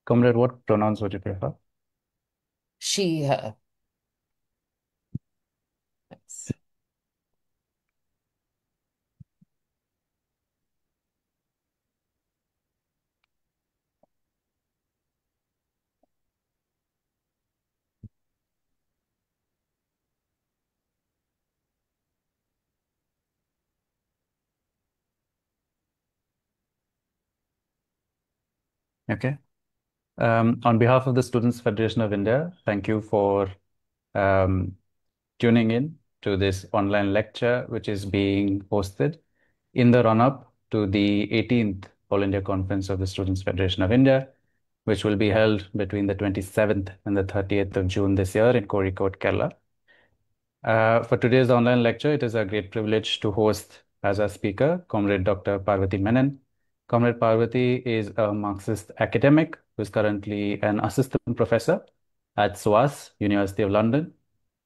Comrade, what pronouns would you prefer? She, her. Yes. Okay. On behalf of the Students' Federation of India, thank you for um, tuning in to this online lecture, which is being hosted in the run-up to the 18th All India Conference of the Students' Federation of India, which will be held between the 27th and the 30th of June this year in Kozhikode, Kerala. For today's online lecture, it is a great privilege to host as our speaker, Comrade Dr. Parvathi Menon. Comrade Parvati is a Marxist academic who is currently an assistant professor at SOAS, University of London,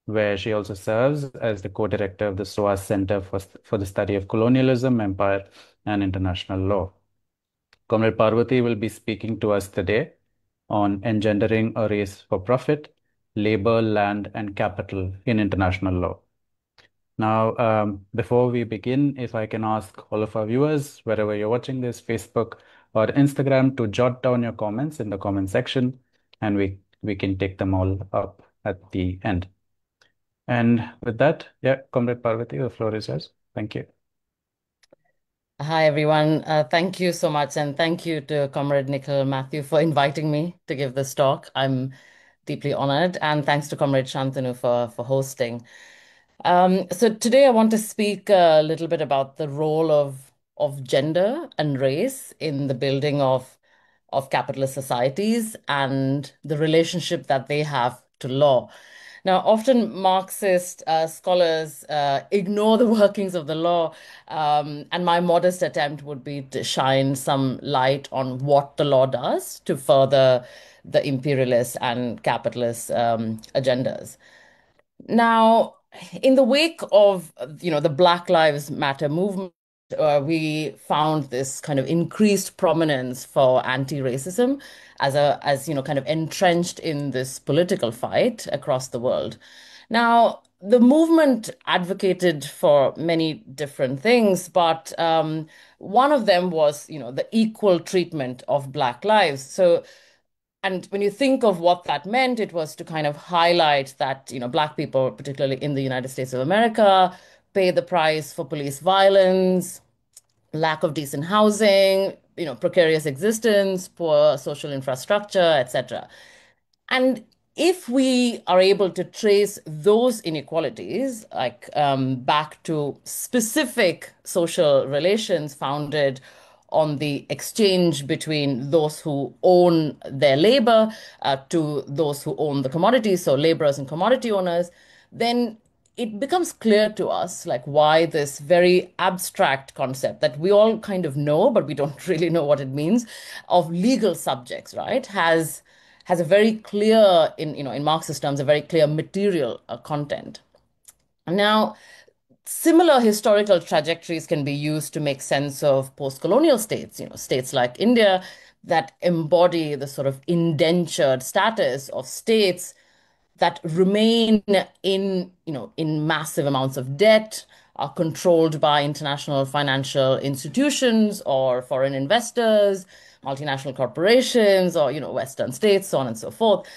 where she also serves as the co-director of the SOAS Center for the Study of Colonialism, Empire, and International Law. Comrade Parvati will be speaking to us today on engendering a race for profit, labor, land, and capital in international law. Now, before we begin, if I can ask all of our viewers, wherever you're watching this, Facebook or Instagram, to jot down your comments in the comment section, and we can take them all up at the end. And with that, yeah, Comrade Parvati, the floor is yours. Thank you. Hi, everyone. Thank you so much. And thank you to Comrade Nikhil Matthew for inviting me to give this talk. I'm deeply honored. And thanks to Comrade Shantanu for hosting. So today I want to speak a little bit about the role of gender and race in the building of capitalist societies and the relationship that they have to law. Now, often Marxist scholars ignore the workings of the law, and my modest attempt would be to shine some light on what the law does to further the imperialist and capitalist agendas. Now, in the wake of, the Black Lives Matter movement, we found this kind of increased prominence for anti-racism kind of entrenched in this political fight across the world. Now, the movement advocated for many different things, but one of them was, the equal treatment of Black lives. So and when you think of what that meant, it was to kind of highlight that, Black people, particularly in the United States of America, pay the price for police violence, lack of decent housing, precarious existence, poor social infrastructure, etc. And if we are able to trace those inequalities, like back to specific social relations founded on the exchange between those who own their labor to those who own the commodities, so laborers and commodity owners, then it becomes clear to us like why this very abstract concept that we all kind of know, but we don't really know what it means, of legal subjects, right, has a very clear, in Marxist terms, a very clear material content. Now, similar historical trajectories can be used to make sense of post-colonial states, states like India that embody the sort of indentured status of states that remain in massive amounts of debt, are controlled by international financial institutions or foreign investors, multinational corporations, or Western states, so on and so forth.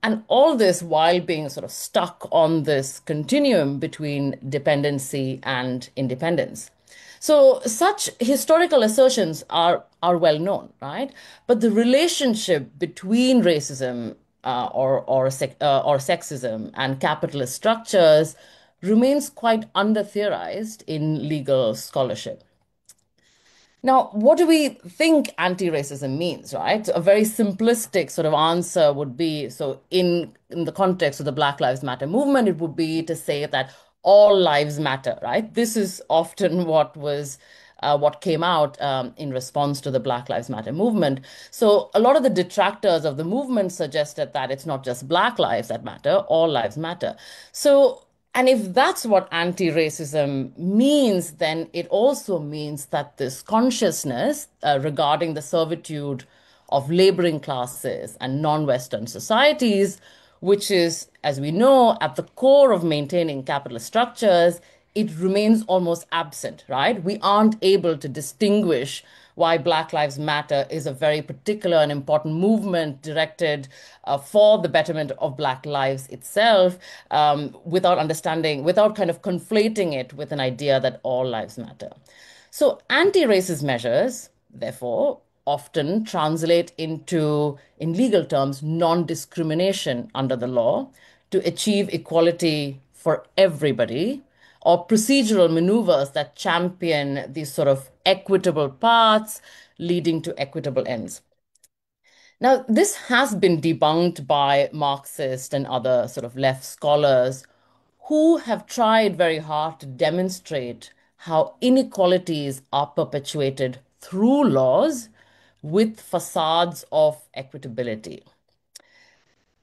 And all this while being sort of stuck on this continuum between dependency and independence. So such historical assertions are well known, right? But the relationship between racism or sexism and capitalist structures remains quite under theorized in legal scholarship. Now, what do we think anti-racism means, right? A very simplistic sort of answer would be, so in the context of the Black Lives Matter movement, it would be to say that all lives matter, right? This is often what came out in response to the Black Lives Matter movement. So a lot of the detractors of the movement suggested that it's not just Black lives that matter, all lives matter. So and if that's what anti-racism means, then it also means that this consciousness regarding the servitude of laboring classes and non-Western societies, which is, as we know, at the core of maintaining capitalist structures, it remains almost absent, right? We aren't able to distinguish why Black Lives Matter is a very particular and important movement directed for the betterment of Black lives itself, without understanding, without kind of conflating it with an idea that all lives matter. So anti-racist measures, therefore, often translate into, in legal terms, non-discrimination under the law to achieve equality for everybody, or procedural maneuvers that champion these sort of equitable paths leading to equitable ends. Now, this has been debunked by Marxist and other sort of left scholars who have tried very hard to demonstrate how inequalities are perpetuated through laws with facades of equitability.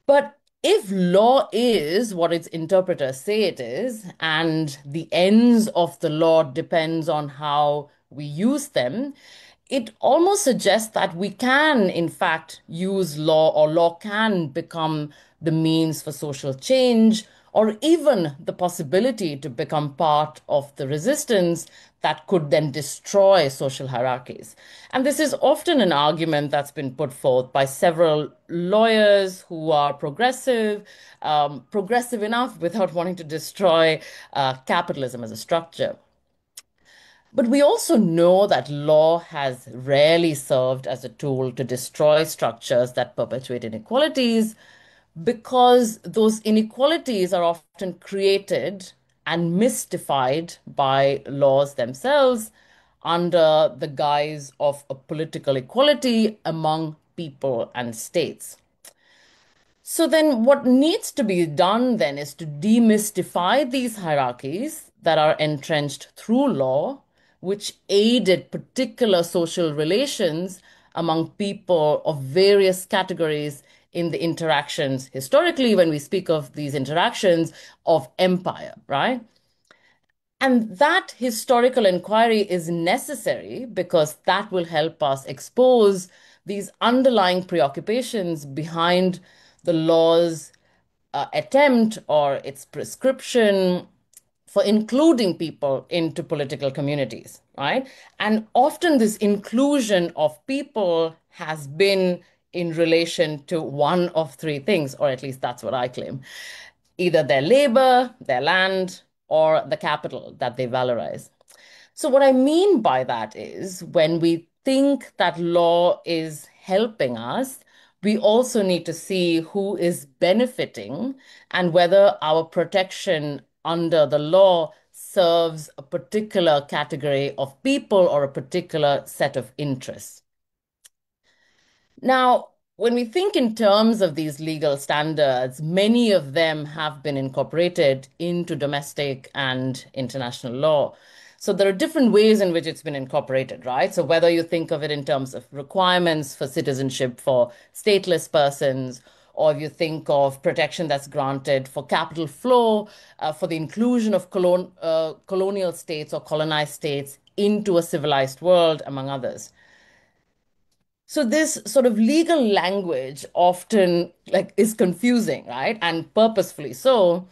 But if law is what its interpreters say it is, and the ends of the law depends on how we use them, it almost suggests that we can, in fact, use law, or law can become the means for social change, or even the possibility to become part of the resistance that could then destroy social hierarchies. And this is often an argument that's been put forth by several lawyers who are progressive, progressive enough without wanting to destroy capitalism as a structure. But we also know that law has rarely served as a tool to destroy structures that perpetuate inequalities, because those inequalities are often created and mystified by laws themselves under the guise of a political equality among people and states. So then what needs to be done then is to demystify these hierarchies that are entrenched through law, which aided particular social relations among people of various categories in the interactions historically, when we speak of these interactions of empire, right? And that historical inquiry is necessary because that will help us expose these underlying preoccupations behind the law's attempt or its prescription for including people into political communities, right? And often this inclusion of people has been in relation to one of three things, or at least that's what I claim: either their labor, their land, or the capital that they valorize. So, what I mean by that is when we think that law is helping us, we also need to see who is benefiting and whether our protection under the law serves a particular category of people or a particular set of interests. Now, when we think in terms of these legal standards, many of them have been incorporated into domestic and international law. So there are different ways in which it's been incorporated, right? So whether you think of it in terms of requirements for citizenship for stateless persons, or if you think of protection that's granted for capital flow, for the inclusion of colonial states or colonized states into a civilized world, among others. So this sort of legal language often like is confusing, right? And purposefully so.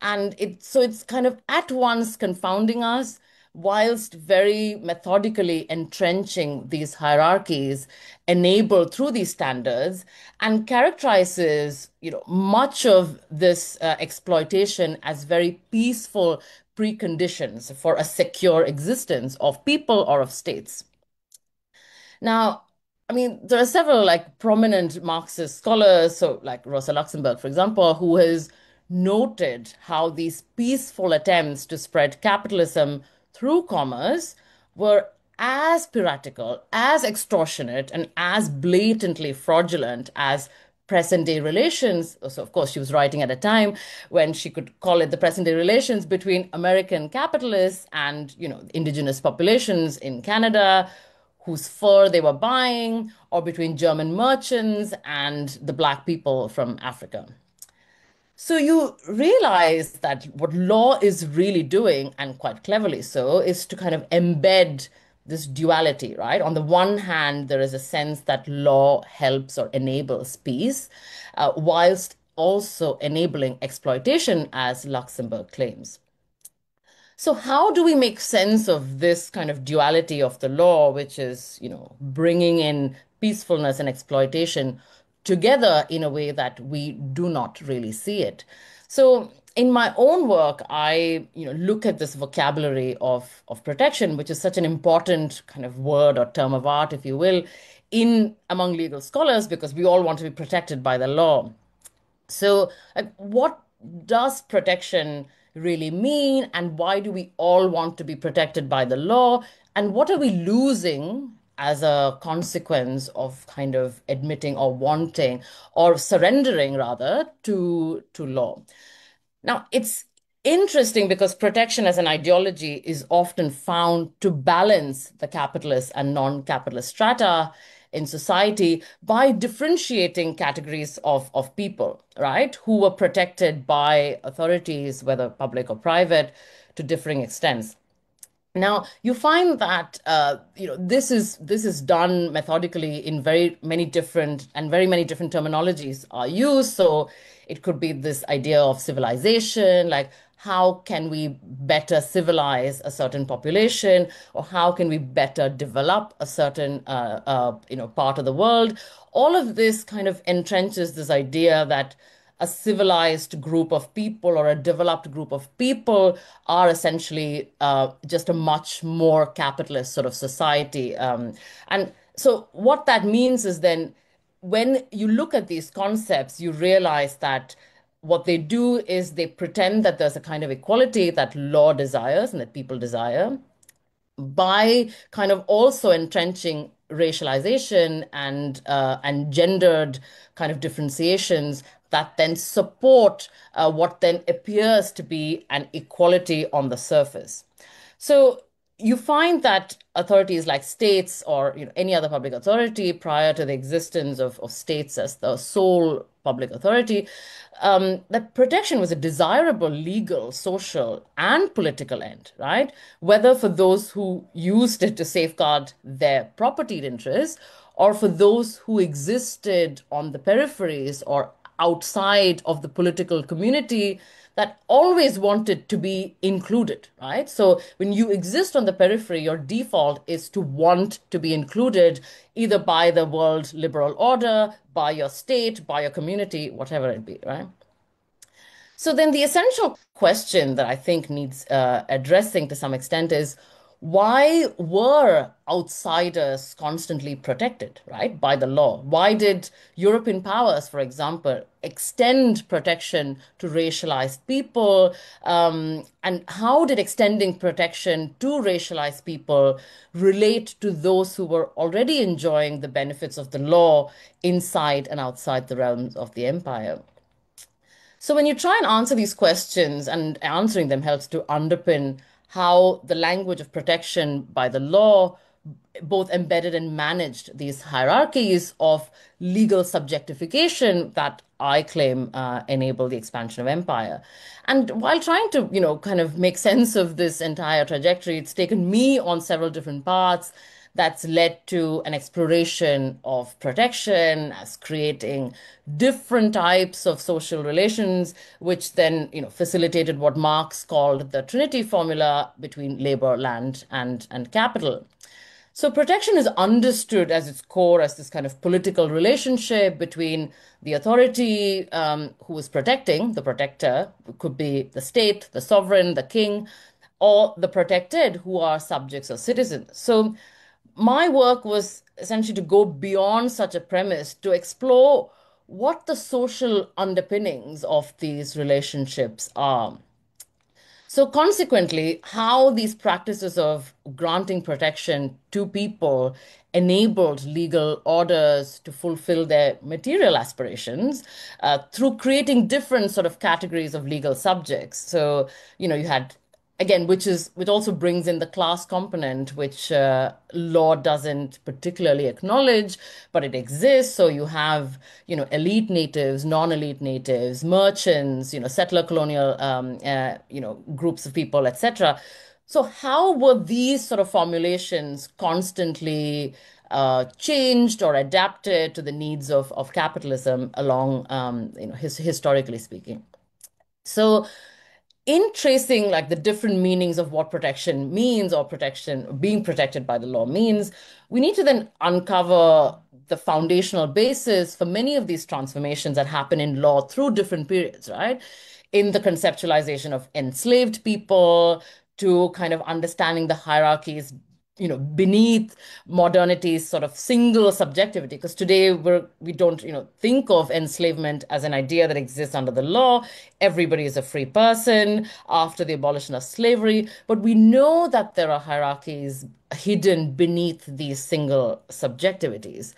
And it's kind of at once confounding us whilst very methodically entrenching these hierarchies enabled through these standards, and characterizes, much of this exploitation as very peaceful preconditions for a secure existence of people or of states. Now, I mean, there are several like prominent Marxist scholars, so like Rosa Luxemburg, for example, who has noted how these peaceful attempts to spread capitalism through commerce were as piratical, as extortionate, and as blatantly fraudulent as present day relations. So, of course, she was writing at a time when she could call it the present day relations between American capitalists and, indigenous populations in Canada whose fur they were buying, or between German merchants and the Black people from Africa. So you realize that what law is really doing, and quite cleverly so, is to kind of embed this duality, right? On the one hand, there is a sense that law helps or enables peace, whilst also enabling exploitation, as Luxemburg claims. So how do we make sense of this kind of duality of the law, which is, bringing in peacefulness and exploitation together in a way that we do not really see it? So in my own work, I, look at this vocabulary of protection, which is such an important kind of word or term of art, if you will, in among legal scholars, because we all want to be protected by the law. So, what does protection really mean, and why do we all want to be protected by the law? And what are we losing as a consequence of kind of admitting or wanting or surrendering rather to law? Now, it's interesting because protection as an ideology is often found to balance the capitalist and non-capitalist strata in society by differentiating categories of people, right, who were protected by authorities, whether public or private, to differing extents. Now, you find that this is done methodically in very many different terminologies are used. So it could be this idea of civilization, like how can we better civilize a certain population, or how can we better develop a certain part of the world. All of this kind of entrenches this idea that a civilized group of people or a developed group of people are essentially just a much more capitalist sort of society. And so, what that means is then when you look at these concepts, you realize that what they do is they pretend that there's a kind of equality that law desires and that people desire by kind of also entrenching racialization and gendered kind of differentiations that then support what then appears to be an equality on the surface. So you find that authorities like states or any other public authority prior to the existence of states as the sole public authority, that protection was a desirable legal, social, and political end, right? Whether for those who used it to safeguard their property interests or for those who existed on the peripheries or outside of the political community that always wanted to be included, right? So when you exist on the periphery, your default is to want to be included either by the world liberal order, by your state, by your community, whatever it be, right? So then the essential question that I think needs addressing to some extent is why were outsiders constantly protected, right, by the law? Why did European powers, for example, extend protection to racialized people? And how did extending protection to racialized people relate to those who were already enjoying the benefits of the law inside and outside the realms of the empire? So when you try and answer these questions, and answering them helps to underpin how the language of protection by the law both embedded and managed these hierarchies of legal subjectification that I claim enable the expansion of empire. And while trying to, kind of make sense of this entire trajectory, it's taken me on several different paths that's led to an exploration of protection as creating different types of social relations, which then, facilitated what Marx called the Trinity formula between labor, land, and capital. So protection is understood as its core as this kind of political relationship between the authority who is protecting, the protector, who could be the state, the sovereign, the king, or the protected who are subjects or citizens. So my work was essentially to go beyond such a premise to explore what the social underpinnings of these relationships are. So, consequently, how these practices of granting protection to people enabled legal orders to fulfill their material aspirations through creating different sort of categories of legal subjects. So, you had again, which also brings in the class component, which law doesn't particularly acknowledge, but it exists. So you have, elite natives, non-elite natives, merchants, settler colonial, groups of people, etc. So how were these sort of formulations constantly changed or adapted to the needs of capitalism along, historically speaking? So in tracing like the different meanings of what protection means or protection being protected by the law means, we need to then uncover the foundational basis for many of these transformations that happen in law through different periods, right? In the conceptualization of enslaved people to kind of understanding the hierarchies, beneath modernity's sort of single subjectivity, because today we don't, think of enslavement as an idea that exists under the law. Everybody is a free person after the abolition of slavery, but we know that there are hierarchies hidden beneath these single subjectivities.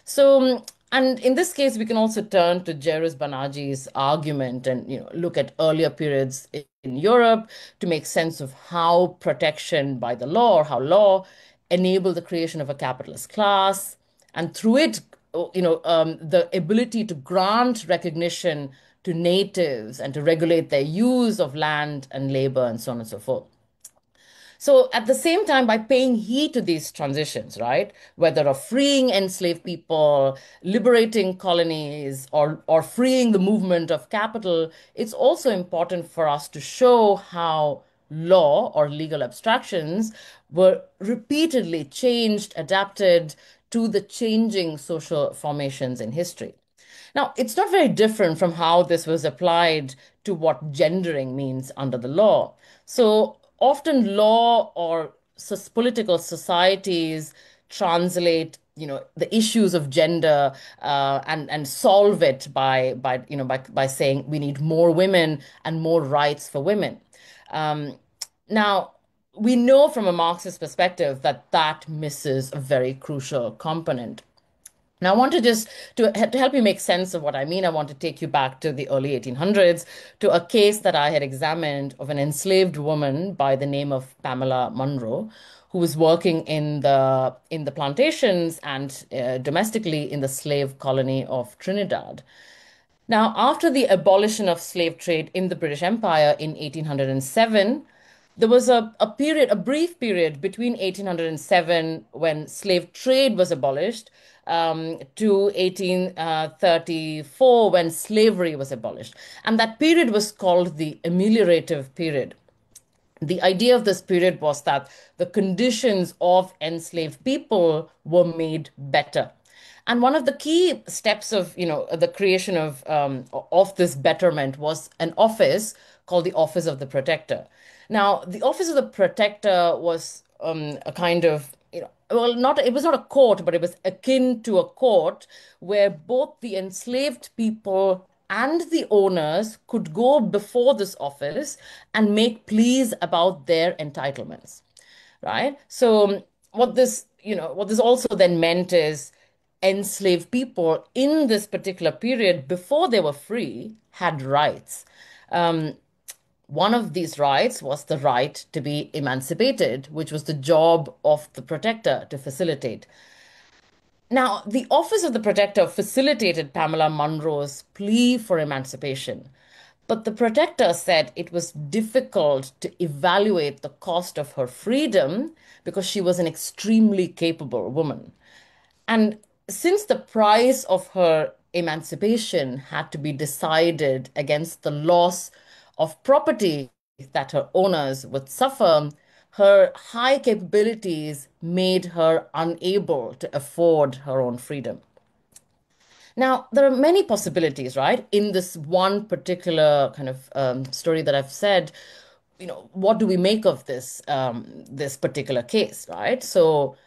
So, and in this case, we can also turn to Jairus Banaji's argument and look at earlier periods in Europe to make sense of how protection by the law or how law enabled the creation of a capitalist class, and through it, the ability to grant recognition to natives and to regulate their use of land and labor and so on and so forth. So at the same time, by paying heed to these transitions, right, whether of freeing enslaved people, liberating colonies, or freeing the movement of capital, it's also important for us to show how law or legal abstractions were repeatedly changed, adapted to the changing social formations in history. Now, it's not very different from how this was applied to what gendering means under the law. So often law or political societies translate, the issues of gender and solve it by saying we need more women and more rights for women. Um, Now, we know from a Marxist perspective that that misses a very crucial component. Now, I want to just to help you make sense of what I mean, I want to take you back to the early 1800s to a case that I had examined of an enslaved woman by the name of Pamela Munro, who was working in the plantations and domestically in the slave colony of Trinidad. Now, after the abolition of slave trade in the British Empire in 1807, there was a brief period between 1807, when slave trade was abolished, to 1834, when slavery was abolished. And that period was called the ameliorative period. The idea of this period was that the conditions of enslaved people were made better. And one of the key steps of, the creation of this betterment was an office called the Office of the Protector. Now, the Office of the Protector was a kind of, well, not it was not a court, but it was akin to a court where both the enslaved people and the owners could go before this office and make pleas about their entitlements, right? So what this also then meant is enslaved people in this particular period before they were free had rights. Um, One of these rights was the right to be emancipated, which was the job of the protector to facilitate. Now, the Office of the Protector facilitated Pamela Munro's plea for emancipation, but the protector said it was difficult to evaluate the cost of her freedom because she was an extremely capable woman. And since the price of her emancipation had to be decided against the loss of property that her owners would suffer, her high capabilities made her unable to afford her own freedom. Now, there are many possibilities, right? In this one particular kind of story that I've said, what do we make of this particular case, right? So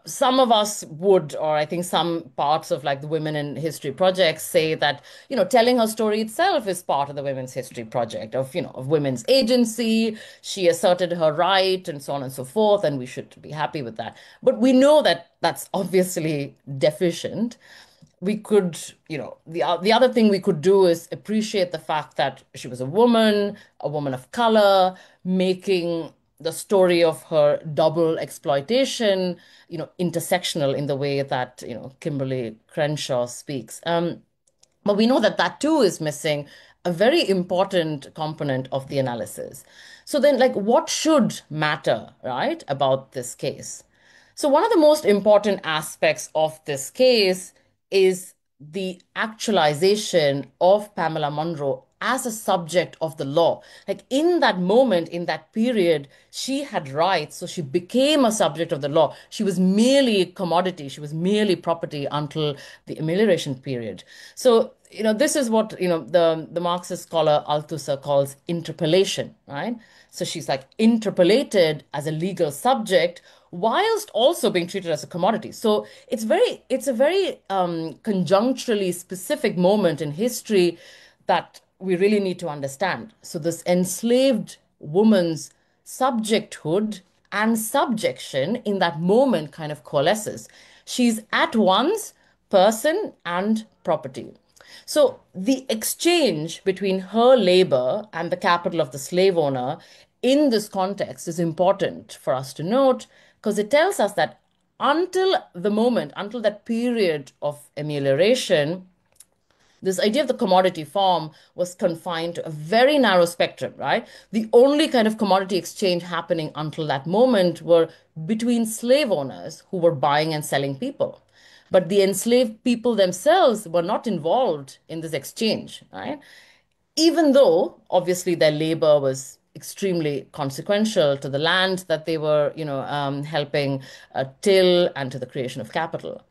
some of us would, or I think some parts of like the Women in History projects say that, telling her story itself is part of the Women's History project of women's agency. She asserted her right and so on and so forth, and we should be happy with that. But we know that that's obviously deficient. We could, the other thing we could do is appreciate the fact that she was a woman of color, making the story of her double exploitation, intersectional in the way that, Kimberly Crenshaw speaks. But we know that that too is missing a very important component of the analysis. So then, like, what should matter, right, about this case? So one of the most important aspects of this case is the actualization of Pamela Monroe as a subject of the law. Like in that moment, in that period, she had rights, so she became a subject of the law. She was merely a commodity, she was merely property until the amelioration period. So, this is what, the Marxist scholar Althusser calls interpellation, right? So she's like interpellated as a legal subject whilst also being treated as a commodity. So it's a very conjuncturally specific moment in history that we really need to understand. So this enslaved woman's subjecthood and subjection in that moment kind of coalesces. She's at once person and property. So the exchange between her labor and the capital of the slave owner in this context is important for us to note because it tells us that until that period of amelioration, this idea of the commodity farm was confined to a very narrow spectrum, right? The only kind of commodity exchange happening until that moment were between slave owners who were buying and selling people. But the enslaved people themselves were not involved in this exchange, right? Even though obviously their labor was extremely consequential to the land that they were, helping till and to the creation of capital.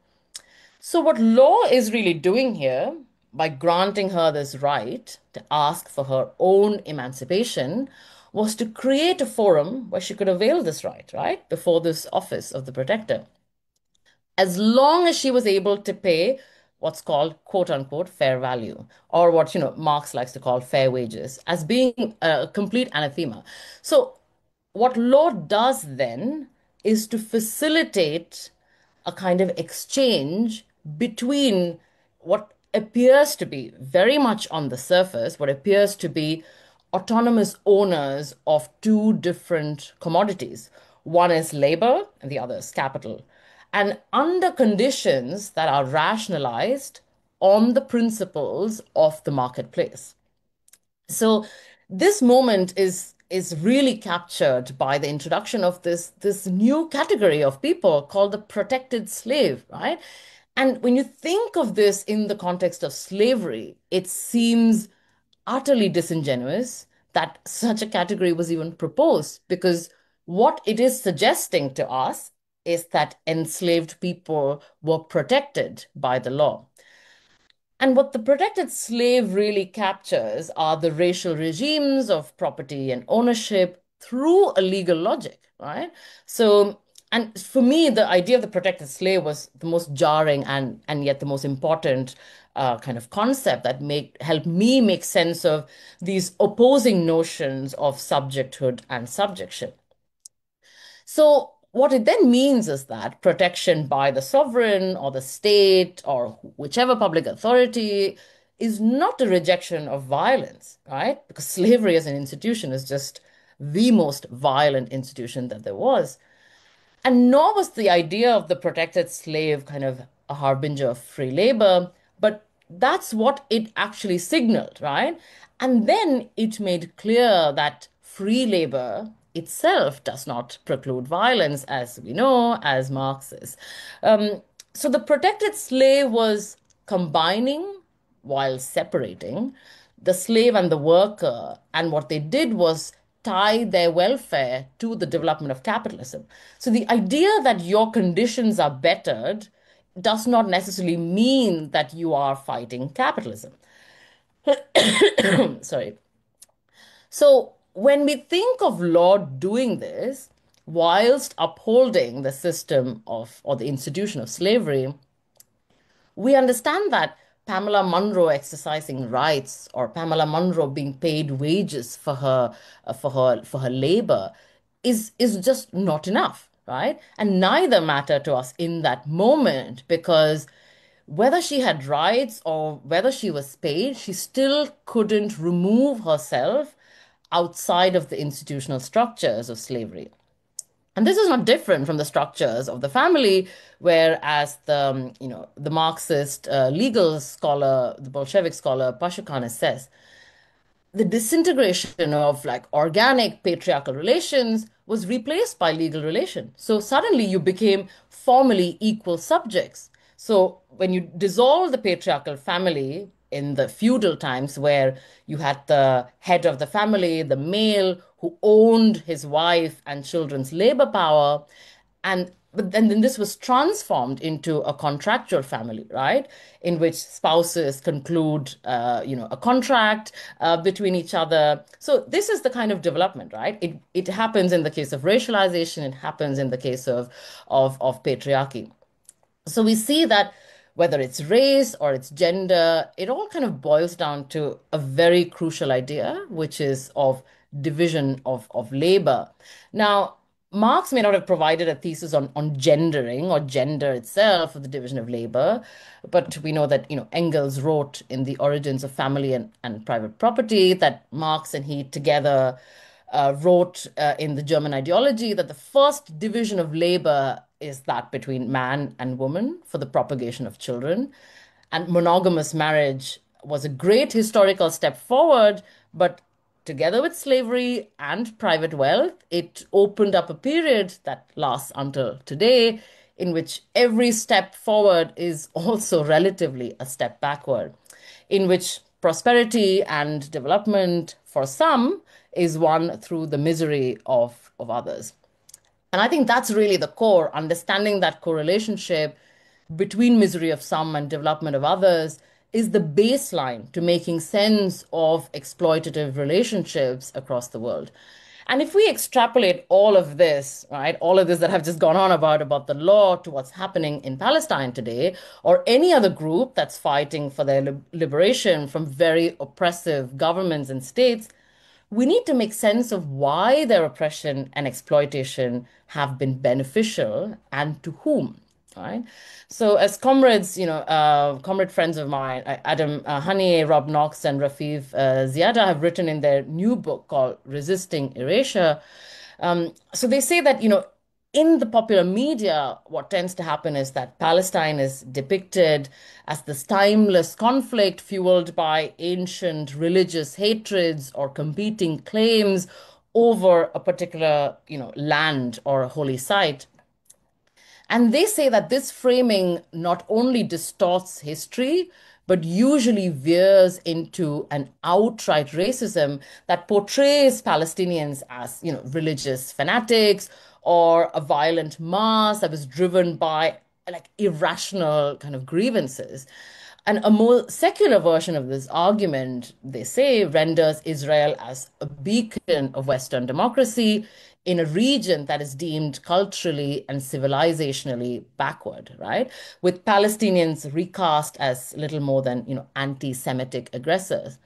So, what law is really doing here by granting her this right to ask for her own emancipation was to create a forum where she could avail this right, before this office of the protector. As long as she was able to pay what's called quote unquote fair value, or what, Marx likes to call fair wages, as being a complete anathema. So, what law does then is to facilitate a kind of exchange between what appears to be very much on the surface, what appears to be autonomous owners of two different commodities. One is labor and the other is capital. And under conditions that are rationalized on the principles of the marketplace. So this moment is really captured by the introduction of this new category of people called the protected slave, right? And when you think of this in the context of slavery, it seems utterly disingenuous that such a category was even proposed because what it is suggesting to us is that enslaved people were protected by the law. And what the protected slave really captures are the racial regimes of property and ownership through a legal logic, right? So, and for me, the idea of the protected slave was the most jarring and yet the most important kind of concept that helped me make sense of these opposing notions of subjecthood and subjection. So, what it then means is that protection by the sovereign or the state or whichever public authority is not a rejection of violence, right? Because slavery as an institution is just the most violent institution that there was. And nor was the idea of the protected slave kind of a harbinger of free labor, but that's what it actually signaled, right? And then it made clear that free labor itself does not preclude violence, as we know, as Marx is. Um, so the protected slave was combining while separating the slave and the worker. And what they did was tie their welfare to the development of capitalism. So the idea that your conditions are bettered does not necessarily mean that you are fighting capitalism. Sorry. So when we think of law doing this, whilst upholding the system of or the institution of slavery, we understand that Pamela Monroe exercising rights or Pamela Monroe being paid wages for her labor is just not enough, right? And neither matter to us in that moment because whether she had rights or whether she was paid, she still couldn't remove herself outside of the institutional structures of slavery. And this is not different from the structures of the family, whereas the Marxist legal scholar, the Bolshevik scholar Pashukanis says, the disintegration of like organic patriarchal relations was replaced by legal relation. So suddenly you became formally equal subjects. So when you dissolve the patriarchal family in the feudal times, where you had the head of the family, the male who owned his wife and children's labor power, but then this was transformed into a contractual family, right? In which spouses conclude, a contract between each other. So this is the kind of development, right? It happens in the case of racialization. It happens in the case of patriarchy. So we see that whether it's race or it's gender, it all kind of boils down to a very crucial idea, which is of division of labor. Now, Marx may not have provided a thesis on gendering or gender itself of the division of labor, but we know that, Engels wrote in The Origins of Family and Private Property that Marx and he together wrote in the German ideology that the first division of labor is that between man and woman for the propagation of children. And monogamous marriage was a great historical step forward, but together with slavery and private wealth, it opened up a period that lasts until today, in which every step forward is also relatively a step backward, in which prosperity and development for some is won through the misery of others. And I think that's really the core, understanding that correlationship between misery of some and development of others is the baseline to making sense of exploitative relationships across the world. And if we extrapolate all of this, right, all of this that I've just gone on about the law to what's happening in Palestine today, or any other group that's fighting for their liberation from very oppressive governments and states, we need to make sense of why their oppression and exploitation have been beneficial and to whom, right? So, as comrades, comrade friends of mine, Adam Honey, Rob Knox, and Rafif Ziada have written in their new book called Resisting Erasure. So they say that, in the popular media, what tends to happen is that Palestine is depicted as this timeless conflict fueled by ancient religious hatreds or competing claims over a particular, land or a holy site. And they say that this framing not only distorts history, but usually veers into an outright racism that portrays Palestinians as, religious fanatics or a violent mass that was driven by like irrational kind of grievances. And a more secular version of this argument, they say, renders Israel as a beacon of Western democracy in a region that is deemed culturally and civilizationally backward, right? With Palestinians recast as little more than, anti-Semitic aggressors.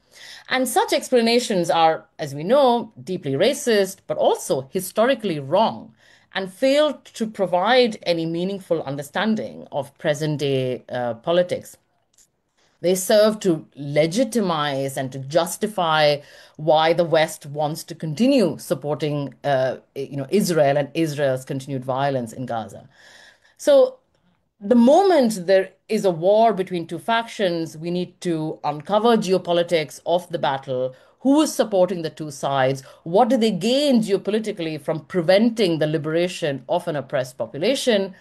And such explanations are, as we know, deeply racist, but also historically wrong and fail to provide any meaningful understanding of present day politics. They serve to legitimize and to justify why the West wants to continue supporting, Israel and Israel's continued violence in Gaza. So the moment there is a war between two factions, we need to uncover geopolitics of the battle. Who is supporting the two sides? What do they gain geopolitically from preventing the liberation of an oppressed population?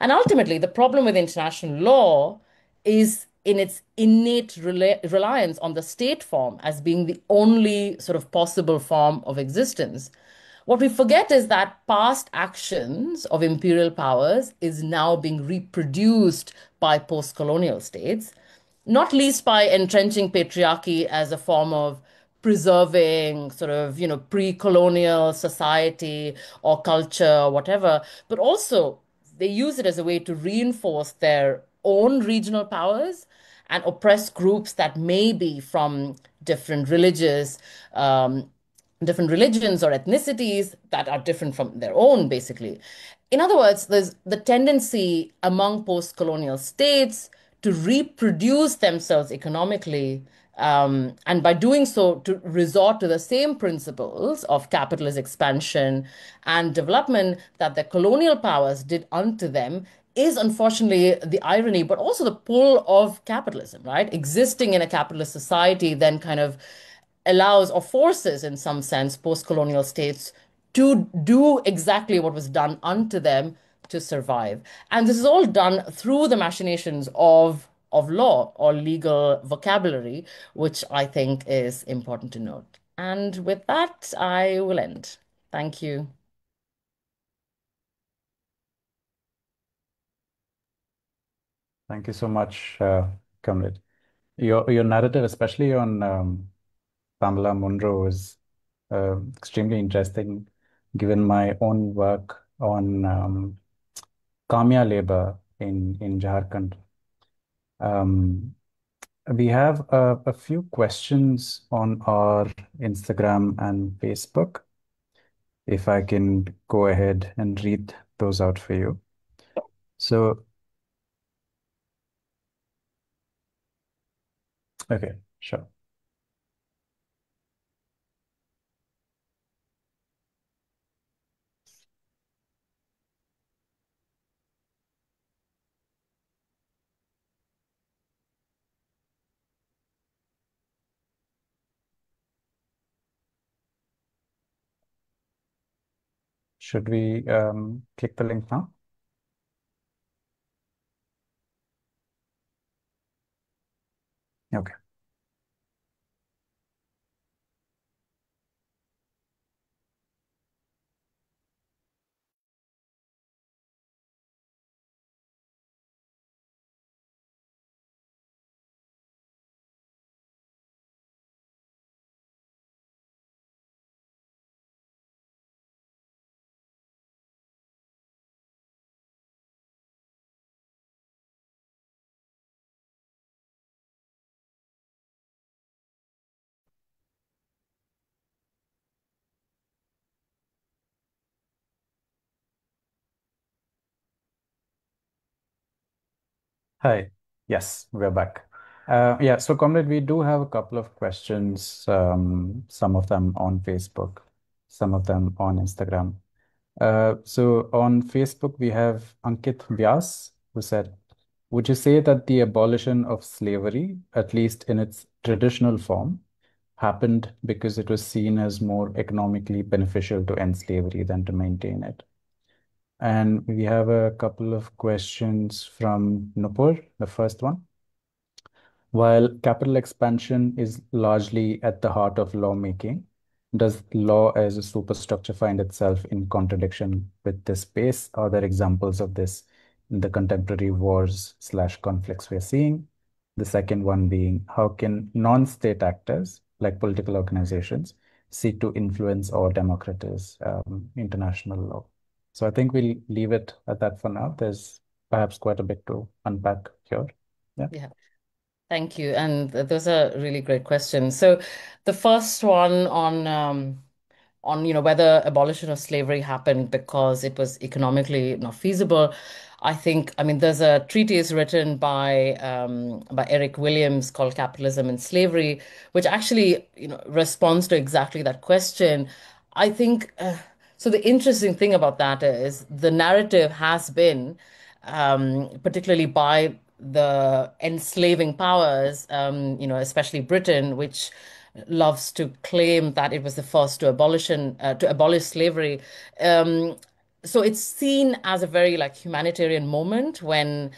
And ultimately, the problem with international law is in its innate reliance on the state form as being the only sort of possible form of existence. What we forget is that past actions of imperial powers is now being reproduced by post-colonial states, not least by entrenching patriarchy as a form of preserving sort of, pre-colonial society or culture or whatever, but also they use it as a way to reinforce their own regional powers and oppress groups that may be from different different religions or ethnicities that are different from their own, basically. In other words, there's the tendency among post colonial states to reproduce themselves economically. And by doing so, to resort to the same principles of capitalist expansion and development that the colonial powers did unto them is unfortunately the irony, but also the pull of capitalism, right? Existing in a capitalist society then kind of allows or forces, in some sense, post-colonial states to do exactly what was done unto them to survive. And this is all done through the machinations of law or legal vocabulary, which I think is important to note. And with that, I will end. Thank you. Thank you so much, Kamrit. Your narrative, especially on Pamela Munro, is extremely interesting, given my own work on Kamya labor in Jharkhand. Um, we have a few questions on our Instagram and Facebook. If I can go ahead and read those out for you. So, okay, sure. Should we click the link now? Okay. Hi. Yes, we're back. Yeah, so Comrade, we do have a couple of questions, some of them on Facebook, some of them on Instagram. So on Facebook, we have Ankit Vyas, who said, would you say that the abolition of slavery, at least in its traditional form, happened because it was seen as more economically beneficial to end slavery than to maintain it? And we have a couple of questions from Nupur, the first one. While capital expansion is largely at the heart of lawmaking, does law as a superstructure find itself in contradiction with this space? Are there examples of this in the contemporary wars slash conflicts we're seeing? The second one being, how can non-state actors, like political organizations, seek to influence or democratize international law? So I think we'll leave it at that for now. There's perhaps quite a bit to unpack here. Yeah. Yeah. Thank you. And those are really great questions. So the first one on whether abolition of slavery happened because it was economically not feasible. I think, I mean, there's a treatise written by Eric Williams called Capitalism and Slavery, which actually responds to exactly that question. I think so. The interesting thing about that is the narrative has been, particularly by the enslaving powers, especially Britain, which loves to claim that it was the first to abolish slavery. Um, so it's seen as a very like humanitarian moment when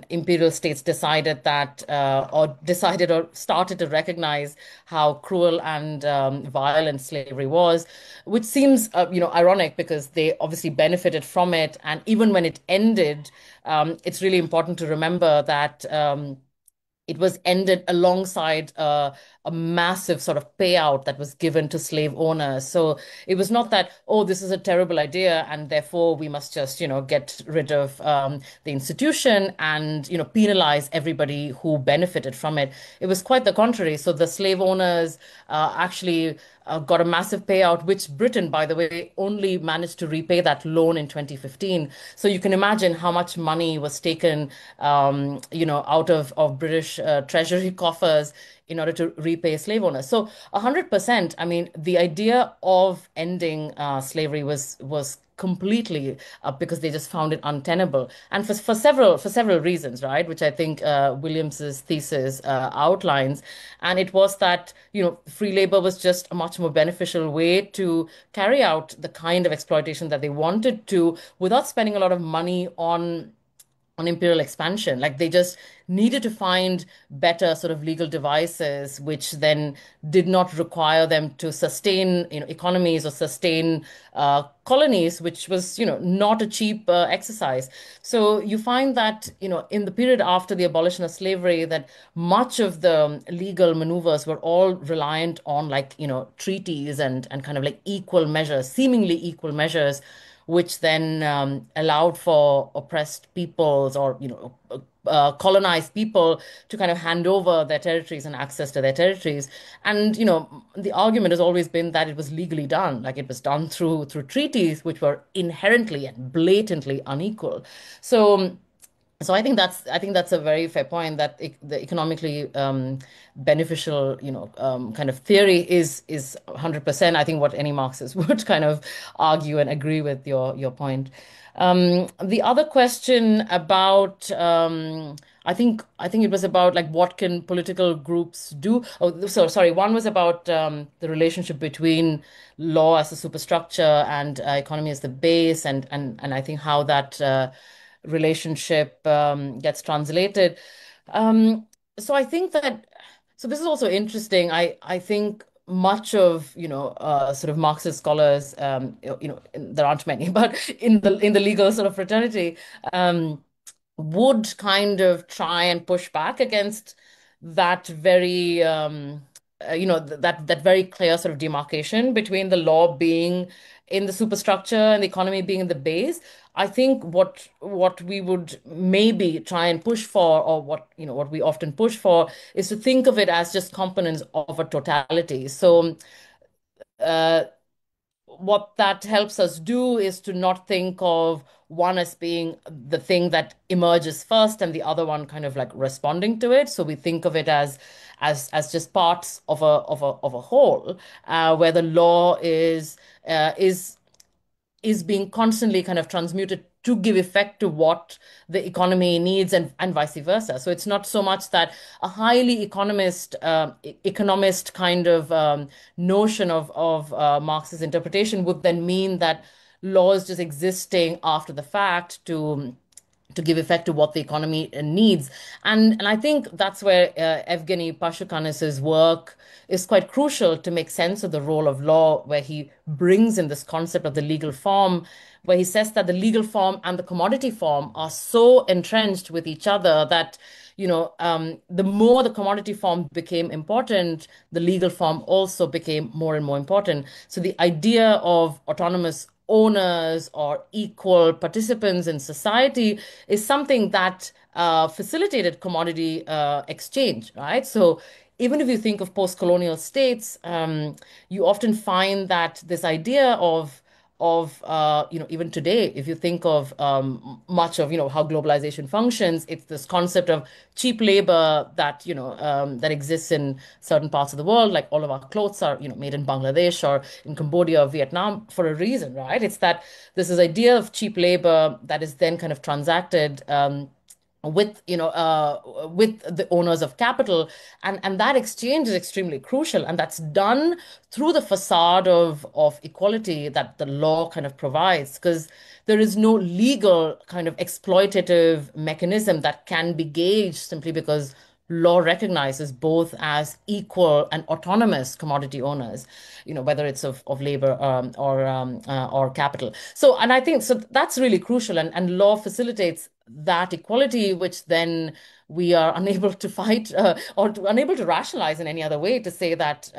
imperial states decided that or decided or started to recognize how cruel and violent slavery was, which seems ironic because they obviously benefited from it, and even when it ended, it's really important to remember that. it was ended alongside a massive sort of payout that was given to slave owners. So it was not that, oh, this is a terrible idea and therefore we must just, get rid of the institution and, penalize everybody who benefited from it. It was quite the contrary. So the slave owners actually got a massive payout, which Britain, by the way, only managed to repay that loan in 2015. So you can imagine how much money was taken, out of British treasury coffers in order to repay slave owners. So 100%, I mean, the idea of ending slavery was completely because they just found it untenable, and for several reasons, right? Which I think Williams's thesis outlines, and it was that free labor was just a much more beneficial way to carry out the kind of exploitation that they wanted to without spending a lot of money on imperial expansion. Like they just needed to find better sort of legal devices, which then did not require them to sustain, economies or sustain colonies, which was, not a cheap exercise. So you find that, in the period after the abolition of slavery, that much of the legal maneuvers were all reliant on like, treaties and kind of like equal measures, seemingly equal measures, which then allowed for oppressed peoples or colonized people to kind of hand over their territories and access to their territories. And the argument has always been that it was legally done, like it was done through treaties which were inherently and blatantly unequal. So so I think that's a very fair point that the economically beneficial, kind of theory is 100%. I think what any Marxist would kind of argue and agree with your point. The other question about I think it was about like what can political groups do. Oh, so sorry. One was about the relationship between law as a superstructure and economy as the base, and I think how that relationship gets translated. Um, so I think that so this is also interesting. I think much of sort of Marxist scholars, there aren't many, but in the legal sort of fraternity, would kind of try and push back against that very that very clear sort of demarcation between the law being in the superstructure and the economy being in the base. I think what we would maybe try and push for, or what we often push for, is to think of it as just components of a totality. So uh, what that helps us do is to not think of one as being the thing that emerges first and the other one kind of like responding to it. So we think of it as just parts of a whole, where the law is being constantly kind of transmuted to give effect to what the economy needs, and vice versa. So it's not so much that a highly economist kind of notion of Marx's interpretation would then mean that law is just existing after the fact to give effect to what the economy needs. And I think that's where Evgeny Pashukanis's work is quite crucial to make sense of the role of law, where he brings in this concept of the legal form, where he says that the legal form and the commodity form are so entrenched with each other that the more the commodity form became important, the legal form also became more and more important. So the idea of autonomous owners or equal participants in society is something that facilitated commodity exchange, right? So even if you think of post-colonial states, you often find that this idea of even today, if you think of much of how globalization functions, it's this concept of cheap labor that exists in certain parts of the world. Like all of our clothes are made in Bangladesh or in Cambodia or Vietnam for a reason, right? It's that there's this idea of cheap labor that is then kind of transacted with the owners of capital, and that exchange is extremely crucial, and that's done through the facade of equality that the law kind of provides, because there is no legal kind of exploitative mechanism that can be gauged simply because law recognizes both as equal and autonomous commodity owners, whether it's of labor or capital. So, and I think so that's really crucial, and law facilitates that equality, which then we are unable to fight unable to rationalize in any other way to say that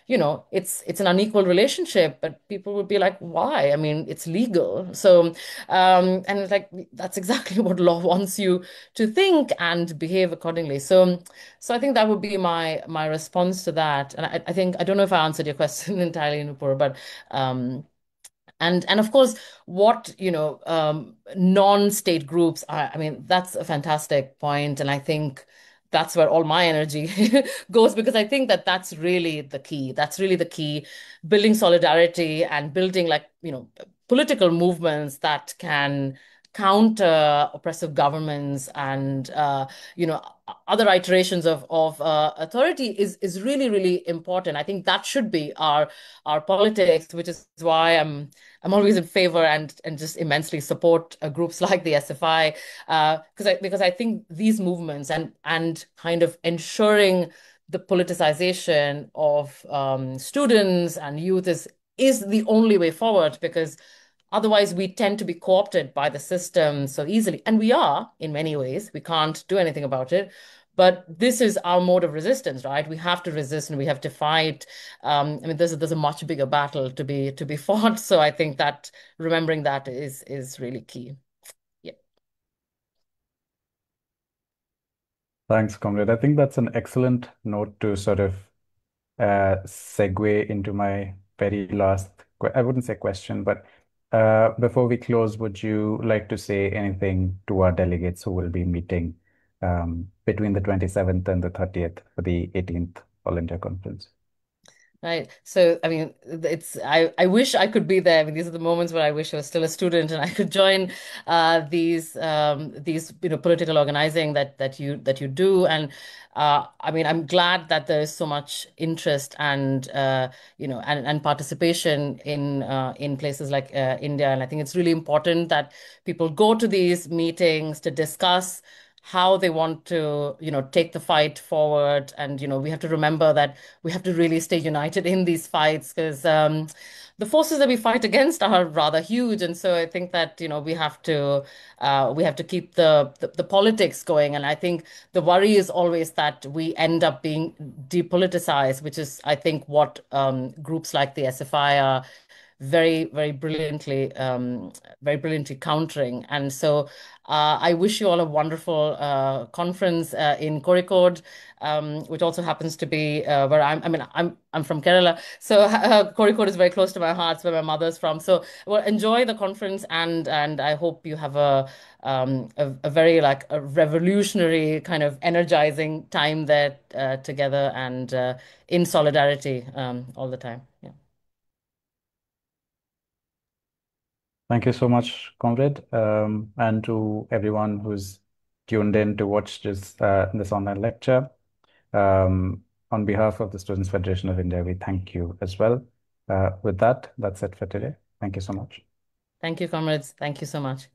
it's an unequal relationship, but people would be like, why? I mean, it's legal. So and it's like that's exactly what law wants you to think and behave accordingly. So I think that would be my response to that. And I think I don't know if I answered your question entirely, Nupur, but and of course, what non-state groups are. I mean, that's a fantastic point, and I think that's where all my energy goes because I think that that's really the key. That's really the key, building solidarity and building like political movements that can counter oppressive governments and other iterations of authority is really really important. I think that should be our politics, which is why I'm always in favor and just immensely support groups like the SFI because I think these movements and kind of ensuring the politicization of students and youth is the only way forward because otherwise we tend to be co-opted by the system so easily, and we are in many ways. We can't do anything about it. But this is our mode of resistance, right? We have to resist and we have to fight. I mean, there's a much bigger battle to be fought. So I think that remembering that is really key. Yeah. Thanks, Comrade. I think that's an excellent note to sort of segue into my very last, I wouldn't say question, but before we close, would you like to say anything to our delegates who will be meeting between the 27th and the 30th for the 18th All India Conference? Right. So, I mean, I wish I could be there. I mean, these are the moments where I wish I was still a student and I could join these political organizing that you do. And I mean, I'm glad that there is so much interest and and participation in places like India. And I think it's really important that people go to these meetings to discuss how they want to, take the fight forward. And, we have to remember that we have to really stay united in these fights because the forces that we fight against are rather huge. And so I think that, we have to keep the politics going. And I think the worry is always that we end up being depoliticized, which is, I think, what groups like the SFI are very, very brilliantly countering. And so I wish you all a wonderful conference in Kozhikode, which also happens to be where I mean, I'm from Kerala, so Kozhikode is very close to my heart. It's where my mother's from. So, well, enjoy the conference, and I hope you have a very like a revolutionary kind of energizing time there together and in solidarity all the time. Yeah. Thank you so much, Comrade, and to everyone who's tuned in to watch this online lecture. On behalf of the Students' Federation of India, we thank you as well. With that, that's it for today. Thank you so much. Thank you, comrades. Thank you so much.